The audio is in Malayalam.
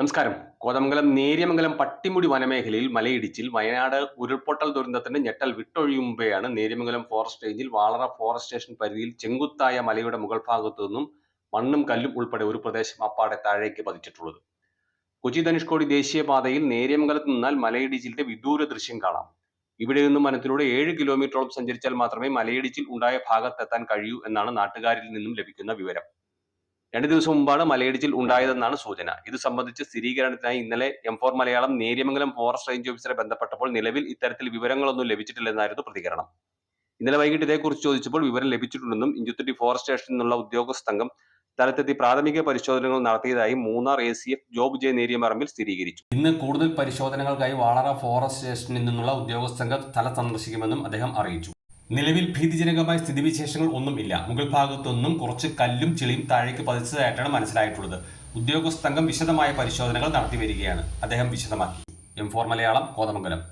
നമസ്കാരം. കോതമംഗലം നേര്യമംഗലം പട്ടിമുടി വനമേഖലയിൽ മലയിടിച്ചിൽ വയനാട് ഉരുൾപൊട്ടൽ ദുരന്തത്തിന്റെ ഞെട്ടൽ വിട്ടൊഴിയും മുമ്പെയാണ് നേര്യമംഗലം ഫോറസ്റ്റ് റേഞ്ചിൽ വാളറ ഫോറസ്റ്റ് സ്റ്റേഷൻ പരിധിയിൽ ചെങ്കുത്തായ മലയുടെ മുകൾ ഭാഗത്തു നിന്നും മണ്ണും കല്ലും ഉൾപ്പെടെ ഒരു പ്രദേശം അപ്പാടെ താഴേക്ക് പതിച്ചിട്ടുള്ളത്. കൊച്ചി ധനുഷ്കോടി ദേശീയപാതയിൽ നേര്യമംഗലത്ത് നിന്നാൽ മലയിടിച്ചിലിന്റെ വിദൂര ദൃശ്യം കാണാം. ഇവിടെ നിന്നും വനത്തിലൂടെ 7 കിലോമീറ്ററോളം സഞ്ചരിച്ചാൽ മാത്രമേ മലയിടിച്ചിൽ ഉണ്ടായ ഭാഗത്തെത്താൻ കഴിയൂ എന്നാണ് നാട്ടുകാരിൽ നിന്നും ലഭിക്കുന്ന വിവരം. 2 ദിവസം മുമ്പാണ് മലയിടിച്ചിൽ ഉണ്ടായതെന്നാണ് സൂചന. ഇത് സംബന്ധിച്ച് സ്ഥിരീകരണത്തിനായി ഇന്നലെ M4 Malayalam Neriamangalam forest range ഓഫീസറെ ബന്ധപ്പെട്ടപ്പോൾ നിലവിൽ ഇത്തരത്തിൽ വിവരങ്ങളൊന്നും ലഭിച്ചിട്ടില്ലെന്നായിരുന്നു പ്രതികരണം. ഇന്നലെ വൈകിട്ട് ഇതേക്കുറിച്ച് ചോദിച്ചപ്പോൾ വിവരം ലഭിച്ചിട്ടുണ്ടെന്നും ഇഞ്ചുത്തുട്ടി ഫോറസ്റ്റ് സ്റ്റേഷനിൽ നിന്നുള്ള ഉദ്യോഗസ്ഥ സംഘം സ്ഥലത്തെത്തി പ്രാഥമിക പരിശോധനകൾ നടത്തിയതായി മൂന്നാർ ACF ജോബ് ജെ നേരിയമറമ്പിൽ സ്ഥിരീകരിച്ചു. ഇന്ന് കൂടുതൽ പരിശോധനകൾക്കായി വാളറ ഫോറസ്റ്റ് സ്റ്റേഷനിൽ നിന്നുള്ള ഉദ്യോഗസ്ഥ സംഘം സ്ഥലം സന്ദർശിക്കുമെന്നും അദ്ദേഹം അറിയിച്ചു. നിലവിൽ ഭീതിജനകമായ സ്ഥിതിവിശേഷങ്ങൾ ഒന്നും ഇല്ല. മുകൾ ഭാഗത്തൊന്നും കുറച്ച് കല്ലും ചെളിയും താഴേക്ക് പതിച്ചതായിട്ടാണ് മനസ്സിലായിട്ടുള്ളത്. ഉദ്യോഗസ്ഥ സംഘം വിശദമായ പരിശോധനകൾ നടത്തി വരികയാണ്, അദ്ദേഹം വിശദമാക്കി. M4 മലയാളം, കോതമംഗലം.